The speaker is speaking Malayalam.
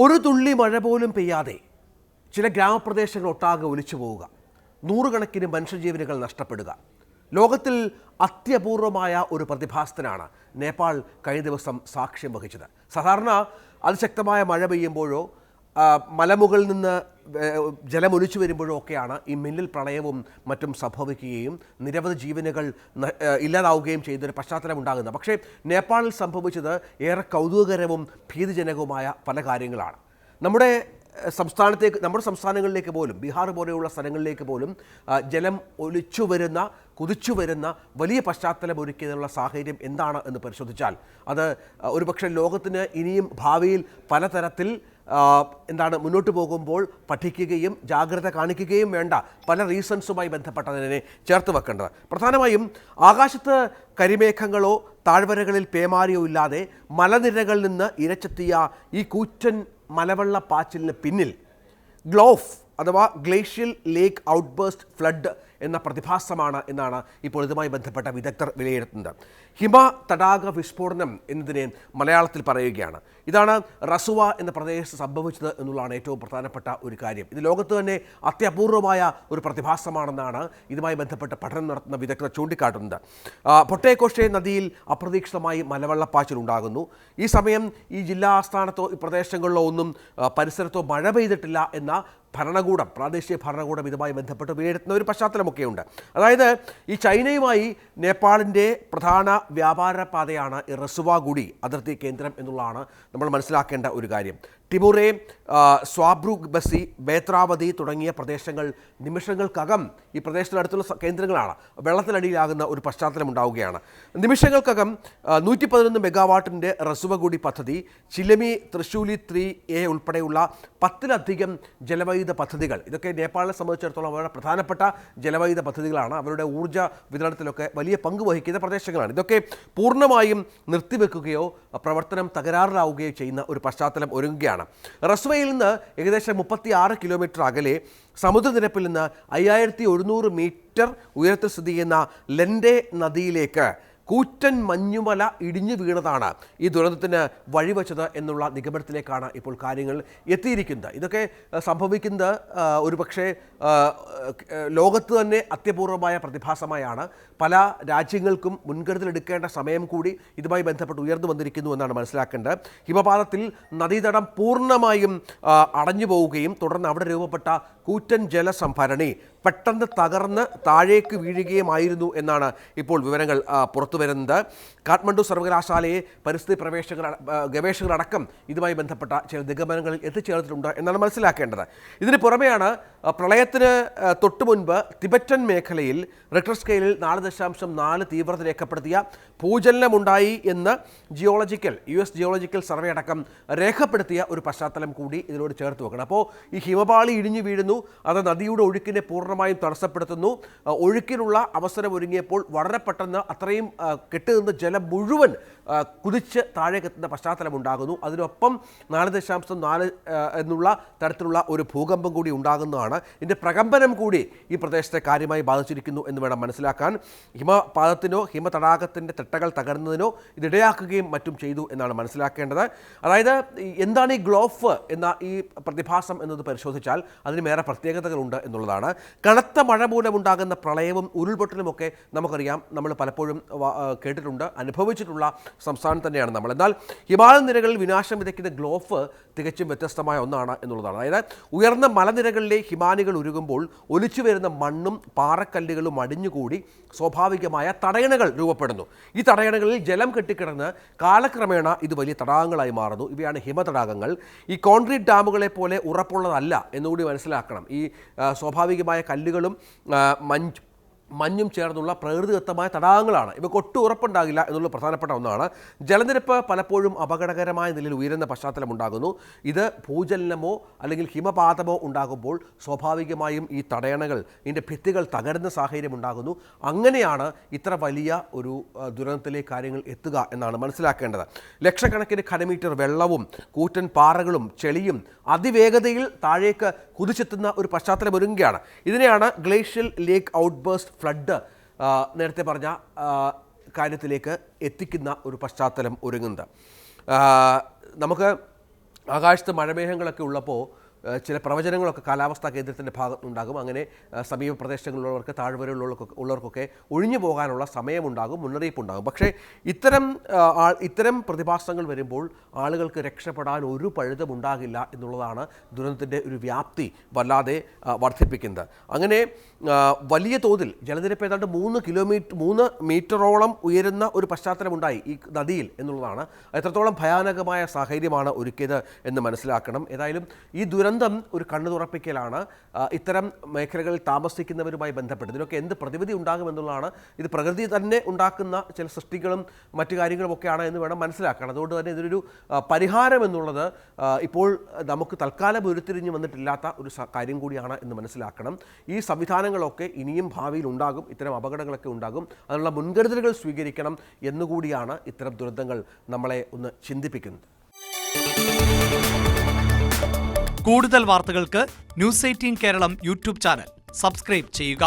ഒരു തുള്ളി മഴ പോലും പെയ്യാതെ ചില ഗ്രാമപ്രദേശങ്ങൾ ഒട്ടാകെ ഒലിച്ചു പോവുക, നൂറുകണക്കിന് മനുഷ്യജീവനുകൾ നഷ്ടപ്പെടുക. ലോകത്തിൽ അത്യപൂർവമായ ഒരു പ്രതിഭാസത്തിനാണ് നേപ്പാൾ കഴിഞ്ഞ ദിവസം സാക്ഷ്യം വഹിച്ചത്. സാധാരണ അതിശക്തമായ മഴ പെയ്യുമ്പോഴോ മലമുകളിൽ നിന്ന് ജലമൊലിച്ചു വരുമ്പോഴോ ഒക്കെയാണ് ഈ മിന്നൽ പ്രളയവും മറ്റും സംഭവിക്കുകയും നിരവധി ജീവനുകൾ ഇല്ലാതാവുകയും ചെയ്യുന്നൊരു പശ്ചാത്തലം ഉണ്ടാകുന്നത്. പക്ഷേ നേപ്പാളിൽ സംഭവിച്ചത് ഏറെ കൗതുകകരവും ഭീതിജനകവുമായ പല കാര്യങ്ങളാണ്. നമ്മുടെ സംസ്ഥാനങ്ങളിലേക്ക് പോലും, ബീഹാർ പോലെയുള്ള സ്ഥലങ്ങളിലേക്ക് പോലും ജലം കുതിച്ചു വരുന്ന വലിയ പശ്ചാത്തലം ഒരുക്കിയതിനുള്ള സാഹചര്യം എന്താണ് എന്ന് പരിശോധിച്ചാൽ അത് ഒരുപക്ഷെ ലോകത്തിന് ഇനിയും ഭാവിയിൽ പലതരത്തിൽ മുന്നോട്ട് പോകുമ്പോൾ പഠിക്കുകയും ജാഗ്രത കാണിക്കുകയും വേണ്ട പല റീസൺസുമായി ബന്ധപ്പെട്ടതിനെ ചേർത്ത് വെക്കേണ്ടത്. പ്രധാനമായും ആകാശത്ത് കരിമേഘങ്ങളോ താഴ്വരകളിൽ പേമാരിയോ ഇല്ലാതെ മലനിരകളിൽ നിന്ന് ഇരച്ചെത്തിയ ഈ കൂറ്റൻ മലവെള്ളപ്പാച്ചിലിന് പിന്നിൽ ഗ്ലോഫ് അഥവാ ഗ്ലേഷ്യൽ ലേക്ക് ഔട്ട്ബേസ്റ്റ് ഫ്ലഡ് എന്ന പ്രതിഭാസമാണ് എന്നാണ് ഇപ്പോൾ ഇതുമായി ബന്ധപ്പെട്ട വിദഗ്ധർ വിലയിരുത്തുന്നത്. ഹിമ തടാക വിസ്ഫോടനം എന്നതിനെ മലയാളത്തിൽ പറയുകയാണ്. ഇതാണ് റസുവ എന്ന പ്രദേശത്ത് സംഭവിച്ചത് എന്നുള്ളതാണ് ഏറ്റവും പ്രധാനപ്പെട്ട ഒരു കാര്യം. ഇത് ലോകത്ത് തന്നെ അത്യപൂർവമായ ഒരു പ്രതിഭാസമാണെന്നാണ് ഇതുമായി ബന്ധപ്പെട്ട് പഠനം നടത്തുന്ന വിദഗ്ധർ ചൂണ്ടിക്കാട്ടുന്നത്. പൊട്ടേക്കോഷെ നദിയിൽ അപ്രതീക്ഷിതമായി മലവെള്ളപ്പാച്ചിൽ ഉണ്ടാകുന്നു. ഈ സമയം ഈ ജില്ലാ ആസ്ഥാനത്തോ ഈ പ്രദേശങ്ങളിലോ ഒന്നും പരിസരത്തോ മഴ പെയ്തിട്ടില്ല എന്ന പ്രാദേശിക ഭരണകൂടം ഇതുമായി ബന്ധപ്പെട്ട് വിലയിരുത്തുന്ന ഒരു പശ്ചാത്തലമൊക്കെയുണ്ട്. അതായത് ഈ ചൈനയുമായി നേപ്പാളിൻ്റെ പ്രധാന വ്യാപാര പാതയാണ് ഈ റസുവാഗുഡി അതിർത്തി കേന്ദ്രം എന്നുള്ളതാണ് നമ്മൾ മനസ്സിലാക്കേണ്ട ഒരു കാര്യം. ടിമുറെ, സ്വാബ്രുഗ് ബസി, ബേത്രാവതി തുടങ്ങിയ പ്രദേശങ്ങൾ നിമിഷങ്ങൾക്കകം ഈ പ്രദേശത്തിനടുത്തുള്ള കേന്ദ്രങ്ങളാണ്. വെള്ളത്തിനടിയിലാകുന്ന ഒരു പശ്ചാത്തലം ഉണ്ടാവുകയാണ്. നിമിഷങ്ങൾക്കകം 111 മെഗാവാട്ടിൻ്റെ റസുവഗുഡി പദ്ധതി, ചിലമി തൃശൂലി 3A ഉൾപ്പെടെയുള്ള 10ലധികം ജലവൈദ്യുത പദ്ധതികൾ, ഇതൊക്കെ നേപ്പാളിനെ സംബന്ധിച്ചിടത്തോളം വളരെ പ്രധാനപ്പെട്ട ജലവൈദ്യുത പദ്ധതികളാണ്. അവരുടെ ഊർജ്ജ വിതരണത്തിലൊക്കെ വലിയ പങ്ക് വഹിക്കുന്ന പ്രദേശങ്ങളാണ്. ഇതൊക്കെ പൂർണ്ണമായും നിർത്തിവെക്കുകയോ പ്രവർത്തനം തകരാറിലാവുകയോ ചെയ്യുന്ന ഒരു പശ്ചാത്തലം ഒരുങ്ങുകയാണ്. റസ്വയിൽ നിന്ന് ഏകദേശം 36 കിലോമീറ്റർ അകലെ സമുദ്രനിരപ്പിൽ നിന്ന് 5100 മീറ്റർ ഉയരത്തിൽ സ്ഥിതി ചെയ്യുന്ന ലെൻഡെ നദിയിലേക്ക് കൂറ്റൻ മഞ്ഞുമല ഇടിഞ്ഞു വീണതാണ് ഈ ദുരന്തത്തിന് വഴിവെച്ചത് എന്നുള്ള നിഗമനത്തിലേക്കാണ് ഇപ്പോൾ കാര്യങ്ങൾ എത്തിയിരിക്കുന്നത്. ഇതൊക്കെ സംഭവിക്കുന്നത് ഒരുപക്ഷെ ലോകത്ത് തന്നെ അത്യപൂർവമായ പ്രതിഭാസമായാണ്. പല രാജ്യങ്ങൾക്കും മുൻകരുതലെടുക്കേണ്ട സമയം കൂടി ഇതുമായി ബന്ധപ്പെട്ട് ഉയർന്നു വന്നിരിക്കുന്നു എന്നാണ് മനസ്സിലാക്കേണ്ടത്. ഹിമപാതത്തിൽ നദീതടം പൂർണ്ണമായും അടഞ്ഞു പോവുകയും തുടർന്ന് അവിടെ രൂപപ്പെട്ട കൂറ്റൻ ജലസംഭരണി പെട്ടെന്ന് തകർന്ന് താഴേക്ക് വീഴുകയുമായിരുന്നു എന്നാണ് ഇപ്പോൾ വിവരങ്ങൾ പുറത്തു വരുന്നത്. കാഠ്മണ്ഡു സർവകലാശാലയെ പരിസ്ഥിതി ഗവേഷകരടക്കം ഇതുമായി ബന്ധപ്പെട്ട ചില നിഗമനങ്ങളിൽ എത്തിച്ചേർന്നിട്ടുണ്ട് എന്നാണ് മനസ്സിലാക്കേണ്ടത്. ഇതിന് പുറമെയാണ് പ്രളയത്തിന് തൊട്ടു മുൻപ് തിബറ്റൻ മേഖലയിൽ റിക്ടർ സ്കെയിലിൽ 4.4 തീവ്രത രേഖപ്പെടുത്തിയ ഭൂചലനമുണ്ടായി എന്ന് US ജിയോളജിക്കൽ സർവേ അടക്കം രേഖപ്പെടുത്തിയ ഒരു പശ്ചാത്തലം കൂടി ഇതിനോട് ചേർത്ത് വെക്കണം. അപ്പോൾ ഈ ഹിമപാളി ഇടിഞ്ഞു വീഴുന്നു, അത് നദിയുടെ ഒഴുക്കിനെ പൂർണ്ണമായും തടസ്സപ്പെടുത്തുന്നു. ഒഴുക്കിനുള്ള അവസരം ഒരുങ്ങിയപ്പോൾ വളരെ പെട്ടെന്ന് അത്രയും കെട്ടുനിന്ന് ജലം മുഴുവൻ കുതിച്ച് താഴേക്കെത്തുന്ന പശ്ചാത്തലം ഉണ്ടാകുന്നു. അതിനൊപ്പം 4.4 എന്നുള്ള തരത്തിലുള്ള ഒരു ഭൂകമ്പം കൂടി ഉണ്ടാകുന്നതാണ്. ഇതിൻ്റെ പ്രകമ്പനം കൂടി ഈ പ്രദേശത്തെ കാര്യമായി ബാധിച്ചിരിക്കുന്നു എന്ന് വേണം മനസ്സിലാക്കാൻ. ഹിമപാതത്തിനോ ഹിമതടാകത്തിൻ്റെ തിട്ടകൾ തകർന്നതിനോ ഇതിടയാക്കുകയും മറ്റും ചെയ്തു എന്നാണ് മനസ്സിലാക്കേണ്ടത്. അതായത് എന്താണ് ഈ ഗ്ലോഫ് എന്ന ഈ പ്രതിഭാസം എന്നത് പരിശോധിച്ചാൽ അതിനുമേറെ പ്രത്യേകതകളുണ്ട് എന്നുള്ളതാണ്. കനത്ത മഴ മൂലമുണ്ടാകുന്ന പ്രളയവും ഉരുൾപൊട്ടലുമൊക്കെ നമുക്കറിയാം, നമ്മൾ പലപ്പോഴും കേട്ടിട്ടുണ്ട്, അനുഭവിച്ചിട്ടുള്ള സംസ്ഥാനം തന്നെയാണ് നമ്മൾ. എന്നാൽ ഹിമാലയ നിരകളിൽ വിനാശം വിതയ്ക്കുന്ന ഗ്ലോഫ് തികച്ചും വ്യത്യസ്തമായ ഒന്നാണ് എന്നുള്ളതാണ്. അതായത് ഉയർന്ന മലനിരകളിലെ ഹിമാനികൾ ഉരുകുമ്പോൾ ഒലിച്ചു വരുന്ന മണ്ണും പാറക്കല്ലുകളും അടിഞ്ഞുകൂടി സ്വാഭാവികമായ തടയണകൾ രൂപപ്പെടുന്നു. ഈ തടയണകളിൽ ജലം കെട്ടിക്കിടന്ന് കാലക്രമേണ ഇത് വലിയ തടാകങ്ങളായി മാറുന്നു. ഇവയാണ് ഹിമതടാകങ്ങൾ. ഈ കോൺക്രീറ്റ് ഡാമുകളെ പോലെ ഉറപ്പുള്ളതല്ല എന്നുകൂടി മനസ്സിലാക്കണം. ഈ സ്വാഭാവികമായ കല്ലുകളും മഞ്ഞും ചേർന്നുള്ള പ്രകൃതിദത്തമായ തടാകങ്ങളാണ്. ഇവയ്ക്ക് ഒട്ടും ഉറപ്പുണ്ടാകില്ല എന്നുള്ള പ്രധാനപ്പെട്ട ഒന്നാണ്. ജലനിരപ്പ് പലപ്പോഴും അപകടകരമായ നിലയിൽ ഉയരുന്ന പശ്ചാത്തലം ഉണ്ടാകുന്നു. ഇത് ഭൂചലനമോ അല്ലെങ്കിൽ ഹിമപാതമോ ഉണ്ടാകുമ്പോൾ സ്വാഭാവികമായും ഈ തടയണകൾ, ഇതിൻ്റെ ഭിത്തികൾ തകരുന്ന സാഹചര്യം ഉണ്ടാകുന്നു. അങ്ങനെയാണ് ഇത്ര വലിയ ഒരു ദുരന്തത്തിലേക്ക് കാര്യങ്ങൾ എത്തുക എന്നാണ് മനസ്സിലാക്കേണ്ടത്. ലക്ഷക്കണക്കിന് ഘനമീറ്റർ വെള്ളവും കൂറ്റൻ പാറകളും ചെളിയും അതിവേഗതയിൽ താഴേക്ക് കുതിച്ചെത്തുന്ന ഒരു പശ്ചാത്തലം ഒരുങ്ങുകയാണ്. ഇതിനെയാണ് ഗ്ലേഷ്യൽ ലേക്ക് ഔട്ട്ബേസ്റ്റ് ഫ്ലഡ് നേരത്തെ പറഞ്ഞ കാര്യത്തിലേക്ക് എത്തിക്കുന്ന ഒരു പശ്ചാത്തലം ഒരുങ്ങുന്നത്. നമുക്ക് ആകാശത്ത് മഴമേഘങ്ങളൊക്കെ ഉള്ളപ്പോൾ ചില പ്രവചനങ്ങളൊക്കെ കാലാവസ്ഥാ കേന്ദ്രത്തിൻ്റെ ഭാഗത്തുനിന്നുണ്ടാകും. അങ്ങനെ സമീപ പ്രദേശങ്ങളിലുള്ളവർക്ക് ഉള്ളവർക്കൊക്കെ ഒഴിഞ്ഞു പോകാനുള്ള സമയമുണ്ടാകും, മുന്നറിയിപ്പുണ്ടാകും. പക്ഷേ ഇത്തരം പ്രതിഭാസങ്ങൾ വരുമ്പോൾ ആളുകൾക്ക് രക്ഷപ്പെടാൻ ഒരു പഴുതും ഉണ്ടാകില്ല എന്നുള്ളതാണ് ദുരന്തത്തിൻ്റെ ഒരു വ്യാപ്തി വല്ലാതെ വർദ്ധിപ്പിക്കുന്നത്. അങ്ങനെ വലിയ തോതിൽ ജലനിരപ്പ് ഏതാണ്ട് 3 മീറ്ററോളം ഉയരുന്ന ഒരു പശ്ചാത്തലമുണ്ടായി ഈ നദിയിൽ എന്നുള്ളതാണ്. എത്രത്തോളം ഭയാനകമായ സാഹചര്യമാണ് ഒരുക്കിയത് എന്ന് മനസ്സിലാക്കണം. ഏതായാലും ഈ ദുരന്തം ഒരു കണ്ണു തുറപ്പിക്കലാണ് ഇത്തരം മേഖലകളിൽ താമസിക്കുന്നവരുമായി ബന്ധപ്പെട്ട്. ഇതിനൊക്കെ എന്ത് പ്രതിവിധി ഉണ്ടാകുമെന്നുള്ളതാണ്. ഇത് പ്രകൃതി തന്നെ ഉണ്ടാക്കുന്ന ചില സൃഷ്ടികളും മറ്റു കാര്യങ്ങളുമൊക്കെയാണ് എന്ന് വേണം മനസ്സിലാക്കണം. അതുകൊണ്ട് തന്നെ ഇതിനൊരു പരിഹാരം എന്നുള്ളത് ഇപ്പോൾ നമുക്ക് തൽക്കാലം ഉരുത്തിരിഞ്ഞ് വന്നിട്ടില്ലാത്ത ഒരു കാര്യം കൂടിയാണ് എന്ന് മനസ്സിലാക്കണം. ഈ സംവിധാനങ്ങളൊക്കെ ഇനിയും ഭാവിയിൽ ഉണ്ടാകും, ഇത്തരം അപകടങ്ങളൊക്കെ ഉണ്ടാകും. അതിനുള്ള മുൻകരുതലുകൾ സ്വീകരിക്കണം എന്നുകൂടിയാണ് ഇത്തരം ദുരന്തങ്ങൾ നമ്മളെ ഒന്ന് ചിന്തിപ്പിക്കുന്നത്. കൂടുതൽ വാർത്തകൾക്ക് news 18 Keralam YouTube channel subscribe ചെയ്യുക.